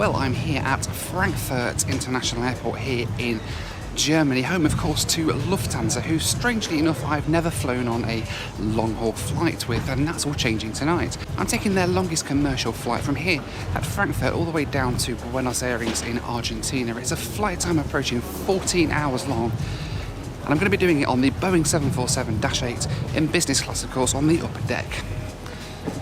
Well, I'm here at Frankfurt International Airport here in Germany, home of course to Lufthansa, who strangely enough I've never flown on a long-haul flight with, and that's all changing tonight. I'm taking their longest commercial flight from here at Frankfurt all the way down to Buenos Aires in Argentina. It's a flight time approaching 14 hours long, and I'm going to be doing it on the Boeing 747-8 in business class, of course, on the upper deck.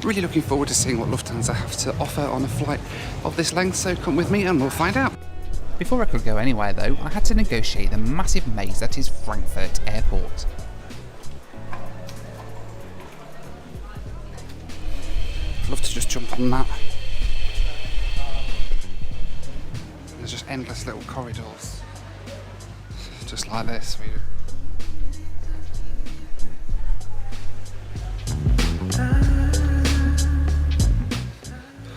Really looking forward to seeing what Lufthansa have to offer on a flight of this length, so come with me and we'll find out. Before I could go anywhere though, I had to negotiate the massive maze that is Frankfurt Airport. I'd love to just jump on that. There's just endless little corridors, just like this.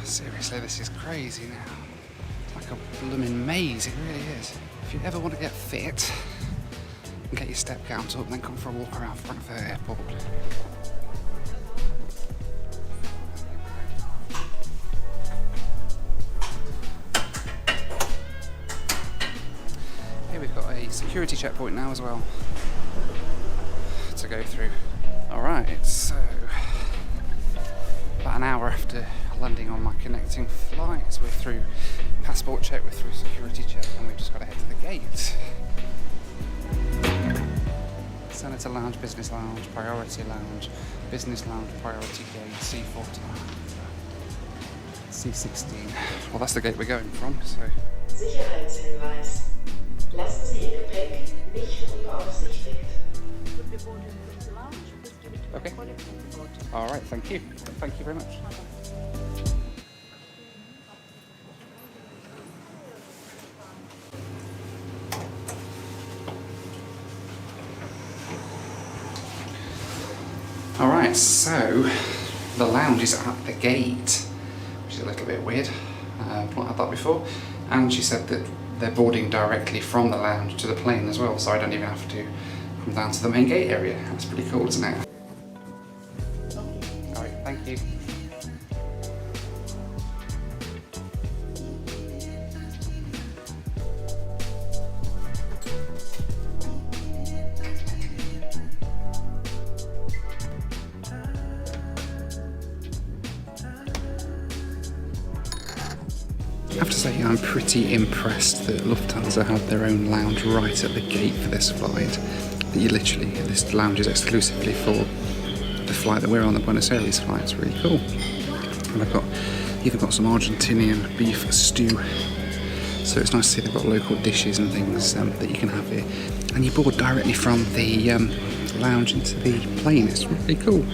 Seriously, this is crazy now. Like a blooming maze, it really is. If you ever want to get fit and get your step count up, then come for a walk around Frankfurt Airport. Here we've got a security checkpoint now as well to go through. Alright, so about an hour after landing on my connecting flights, we're through passport check, we're through security check, and we've just got to head to the gate. Senator Lounge, Business Lounge, Priority Lounge, Business Lounge, Priority Gate, C14, C16. Well, that's the gate we're going from, so... Sicherheitshinweis. Lassen Sie Ihr Gepäck nicht unbeaufsichtigt. Okay. Alright, thank you. Thank you very much. Alright, so the lounge is at the gate, which is a little bit weird. I've not had that before. And she said that they're boarding directly from the lounge to the plane as well, so I don't even have to come down to the main gate area. That's pretty cool, isn't it? Alright, thank you. I have to say I'm pretty impressed that Lufthansa had their own lounge right at the gate for this flight. This lounge is exclusively for the flight that we're on, the Buenos Aires flight. It's really cool. And I've even got some Argentinian beef stew. So it's nice to see they've got local dishes and things that you can have here. And you board directly from the lounge into the plane. It's really cool.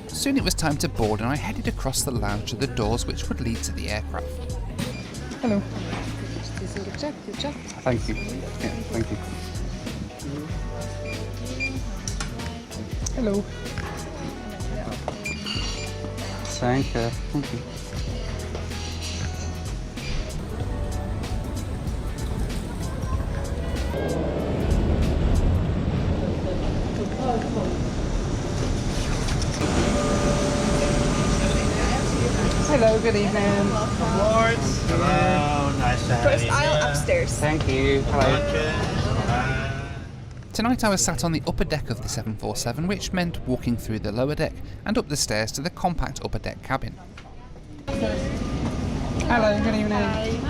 Soon it was time to board, and I headed across the lounge to the doors which would lead to the aircraft. Hello. Thank you. Yeah, thank you. Hello. Thank you. Thank you. Hello, good evening. Hello, nice to have you. First aisle upstairs. Thank you. Hello. Tonight I was sat on the upper deck of the 747, which meant walking through the lower deck and up the stairs to the compact upper deck cabin. Hello, good evening.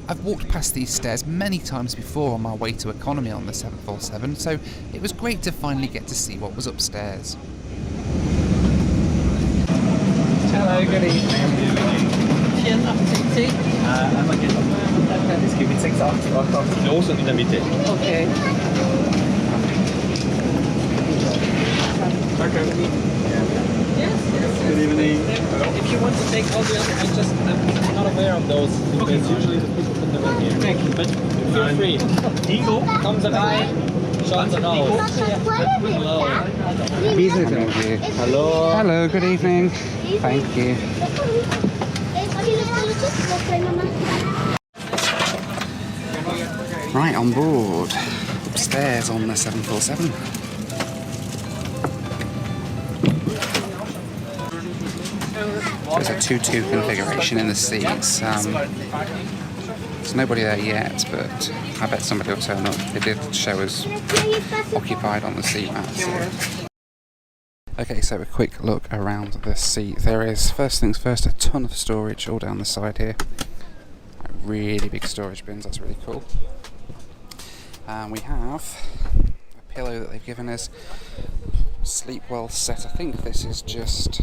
I've walked past these stairs many times before on my way to economy on the 747, so it was great to finally get to see what was upstairs. Hello, good evening. 84C. Einmal geht es gibt 86, 88 los und in der Mitte. Okay. Yes. Good evening. If you want to take all the other, I'm not aware of those. Okay. Usually the people put them in here. Thank you. But feel free. Nico? Kommen Sie rein. Schauen Sie raus. Hello. Hello. Hello, good evening. Thank you. Right, on board. Oops. stairs on the 747. There's a 2-2 configuration in the seats. There's nobody there yet, but I bet somebody will turn up. They did show us occupied on the seat mats. So. Okay, so a quick look around the seat. There is, first things first, a ton of storage all down the side here. Like really big storage bins, that's really cool. And we have a pillow that they've given us. Sleep well set. I think this is just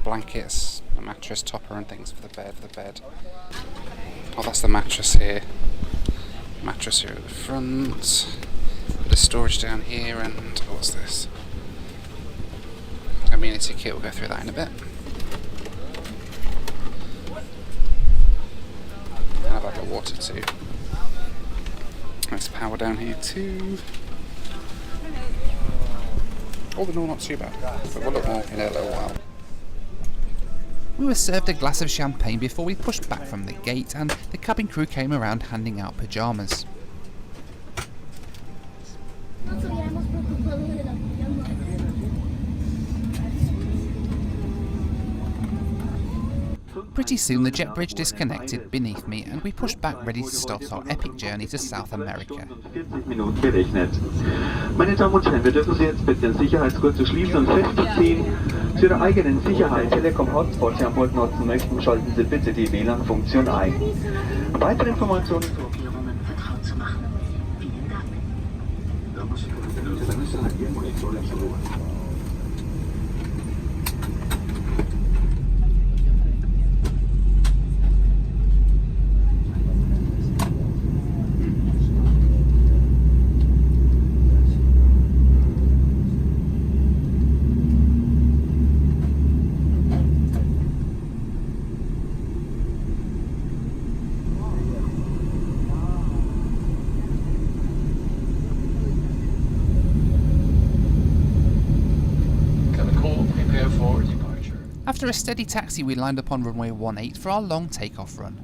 blankets, a mattress topper and things for the bed. Oh, that's the mattress here. Mattress here at the front. Bit of storage down here, and what's this? Amenity kit, we'll go through that in a bit. And I've got water too. There's power down here too. All in all, not too bad, but we'll look more in a little while. We were served a glass of champagne before we pushed back from the gate, and the cabin crew came around handing out pyjamas. Pretty soon the jet bridge disconnected beneath me and we pushed back ready to start our epic journey to South America. 40 Minuten gerechnet. Meine Damen und Herren, wir dürfen Sie jetzt bitten, den Sicherheitsgurt zu schließen und festzuziehen. Zu Ihrer eigenen Sicherheit Telekom-Hotspots an Bord nutzen möchten, schalten Sie bitte die WLAN-Funktion ein. Weitere Informationen zu Erklärungen vertraut zu machen. Vielen Dank. After a steady taxi, we lined up on runway 18 for our long takeoff run.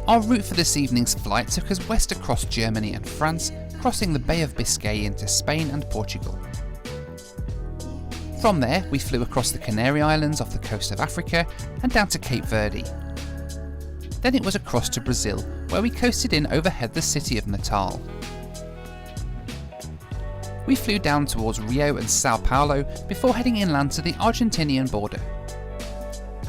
Our route for this evening's flight took us west across Germany and France, crossing the Bay of Biscay into Spain and Portugal. From there, we flew across the Canary Islands off the coast of Africa and down to Cape Verde. Then it was across to Brazil, where we coasted in overhead the city of Natal. We flew down towards Rio and Sao Paulo before heading inland to the Argentinian border.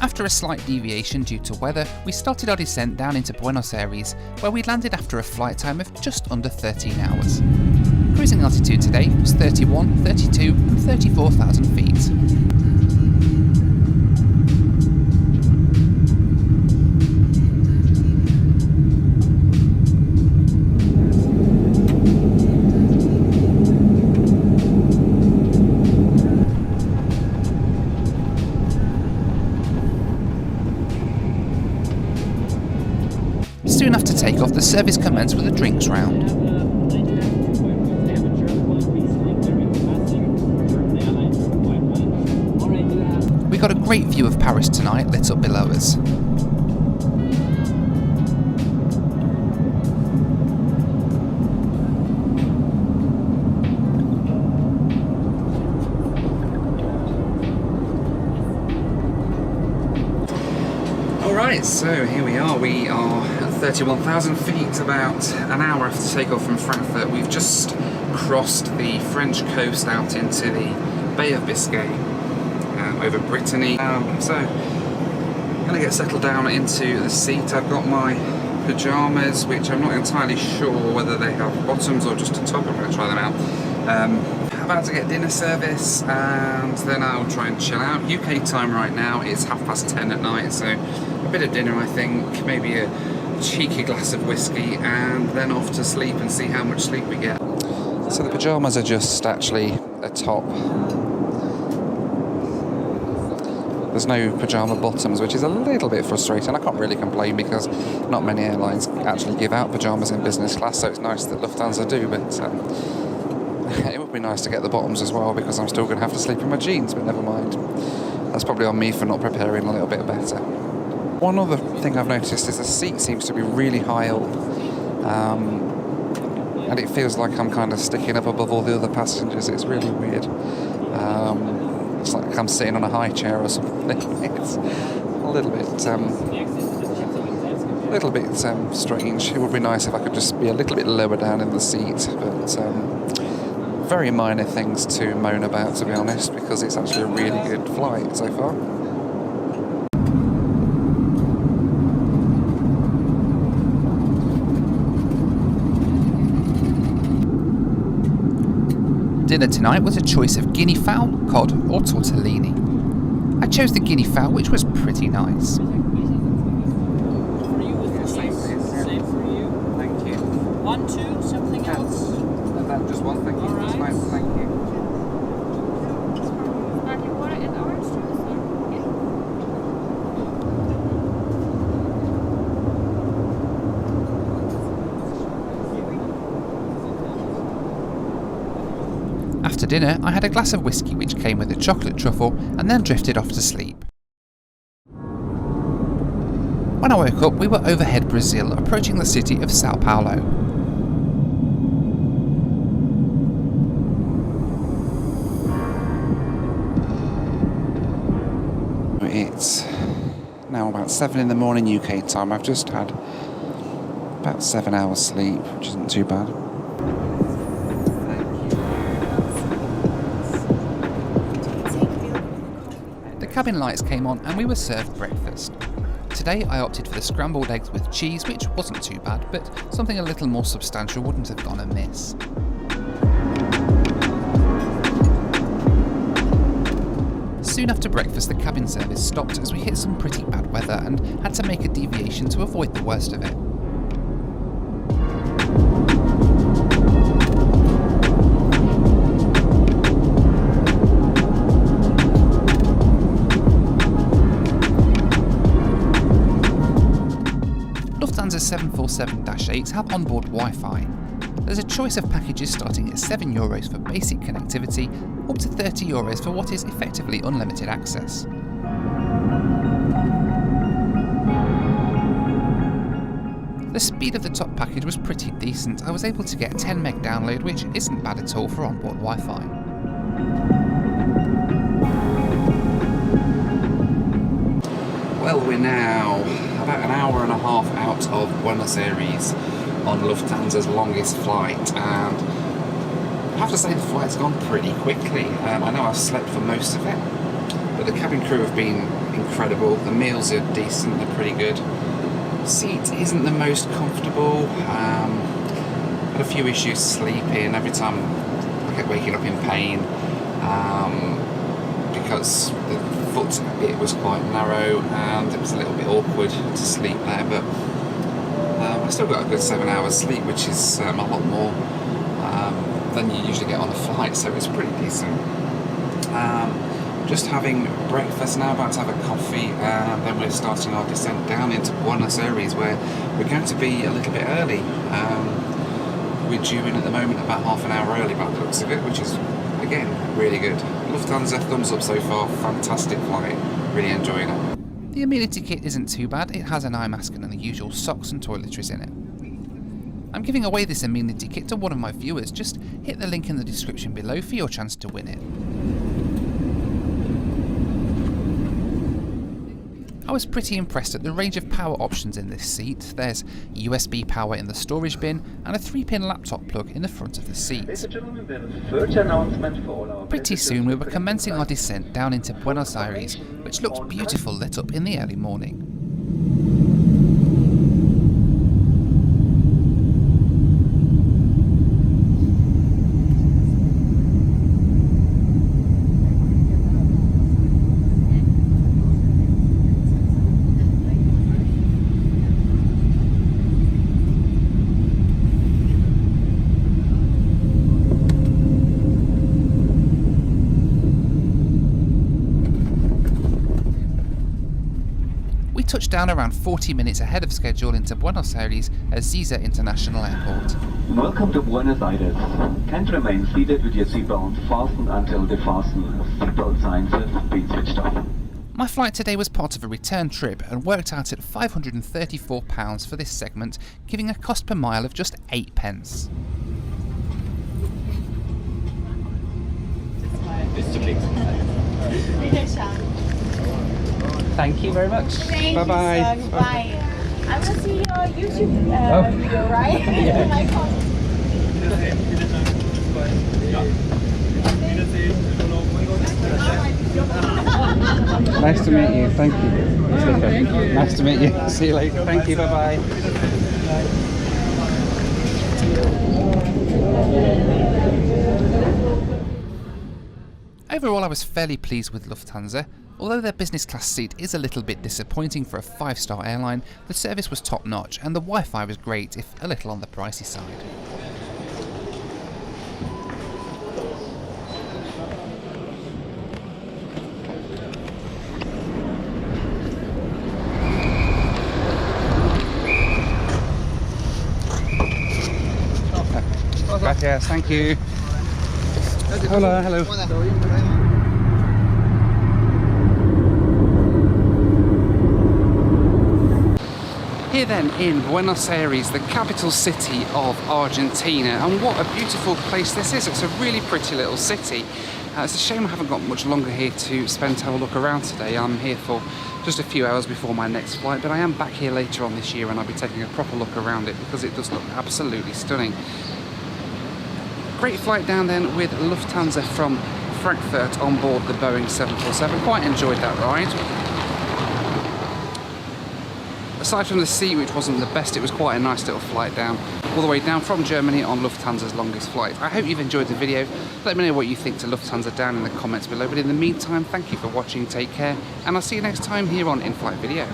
After a slight deviation due to weather, we started our descent down into Buenos Aires, where we landed after a flight time of just under 13 hours. Cruising altitude today was 31, 32 and 34,000 feet. Soon after takeoff, the service commenced with a drinks round. We got a great view of Paris tonight, lit up below us. Alright, so here we are. We are at 31,000 feet, about an hour after takeoff from Frankfurt. We've just crossed the French coast out into the Bay of Biscay, over Brittany. So, I'm going to get settled down into the seat. I've got my pyjamas, which I'm not entirely sure whether they have bottoms or just a top. I'm going to try them out. About to get dinner service, and then I'll try and chill out. UK time right now, it's 10:30 at night, so a bit of dinner I think, maybe a cheeky glass of whiskey, and then off to sleep and see how much sleep we get. So the pyjamas are just actually a top. There's no pyjama bottoms, which is a little bit frustrating. I can't really complain because not many airlines actually give out pyjamas in business class, so it's nice that Lufthansa do, but it would be nice to get the bottoms as well because I'm still going to have to sleep in my jeans, but never mind. That's probably on me for not preparing a little bit better. One other thing I've noticed is the seat seems to be really high up, and it feels like I'm kind of sticking up above all the other passengers. It's really weird. It's like I'm sitting on a high chair or something. It's a little bit strange. It would be nice if I could just be a little bit lower down in the seat, but very minor things to moan about, to be honest, because it's actually a really good flight so far. Dinner tonight was a choice of guinea fowl, cod or tortellini. I chose the guinea fowl, which was pretty nice. For you with the same for you. Thank you. 1, 2, something else? Just one, thank you. All right. Thank you. Water and orange juice? After dinner, I had a glass of whiskey which came with a chocolate truffle and then drifted off to sleep. When I woke up, we were overhead Brazil, approaching the city of Sao Paulo. It's now about 7 in the morning UK time. I've just had about 7 hours sleep, which isn't too bad. The cabin lights came on and we were served breakfast. Today I opted for the scrambled eggs with cheese, which wasn't too bad, but something a little more substantial wouldn't have gone amiss. Soon after breakfast, the cabin service stopped as we hit some pretty bad weather and had to make a deviation to avoid the worst of it. Lufthansa 747-8s have onboard Wi-Fi. There's a choice of packages starting at €7 for basic connectivity, up to €30 for what is effectively unlimited access. The speed of the top package was pretty decent. I was able to get 10 meg download, which isn't bad at all for onboard Wi-Fi. Well, we're now about an hour and a half out of Buenos Aires on Lufthansa's longest flight, and I have to say the flight's gone pretty quickly. I know I've slept for most of it, but the cabin crew have been incredible. The meals are decent, they're pretty good. Seat isn't the most comfortable. Had a few issues sleeping. Every time I kept waking up in pain because the foot bit was quite narrow and it was a little bit awkward to sleep there, but I still got a good 7 hours sleep, which is a lot more than you usually get on a flight, so it's pretty decent. Just having breakfast now, about to have a coffee, and then we're starting our descent down into Buenos Aires, where we're going to be a little bit early. We're due in at the moment about half an hour early by the looks of it, which is, again, really good. Lufthansa, thumbs up so far, fantastic flight, really enjoying it. The amenity kit isn't too bad. It has an eye mask and the usual socks and toiletries in it. I'm giving away this amenity kit to one of my viewers. Just hit the link in the description below for your chance to win it. I was pretty impressed at the range of power options in this seat. There's USB power in the storage bin and a 3-pin laptop plug in the front of the seat. Pretty soon we were commencing our descent down into Buenos Aires, which looked beautiful lit up in the early morning. touched down around 40 minutes ahead of schedule into Buenos Aires at Ziza International Airport. Welcome to Buenos Aires. Can't remain seated with your seatbelt fastened until the fasten seatbelt signs have been switched off. My flight today was part of a return trip and worked out at £534 for this segment, giving a cost per mile of just 8 pence. Thank you very much. Thank Bye-bye. you, sir. Goodbye. I will see your YouTube video, right? My comment. Nice to meet you, thank you. Thank you. Nice to meet you. See you later. Thank you, bye-bye. Overall, I was fairly pleased with Lufthansa. Although their business class seat is a little bit disappointing for a 5-star airline, the service was top notch and the Wi-Fi was great, if a little on the pricey side. Gracias, thank you. Hola, hello. Here then in Buenos Aires, the capital city of Argentina, and what a beautiful place this is. It's a really pretty little city. It's a shame I haven't got much longer here to spend to have a look around today. I'm here for just a few hours before my next flight, but I am back here later on this year and I'll be taking a proper look around it because it does look absolutely stunning. Great flight down then with Lufthansa from Frankfurt on board the Boeing 747. Quite enjoyed that ride. Aside from the sea, which wasn't the best, it was quite a nice little flight down, all the way down from Germany on Lufthansa's longest flight. I hope you've enjoyed the video. Let me know what you think to Lufthansa down in the comments below. But in the meantime, thank you for watching, take care, and I'll see you next time here on In-Flight Video.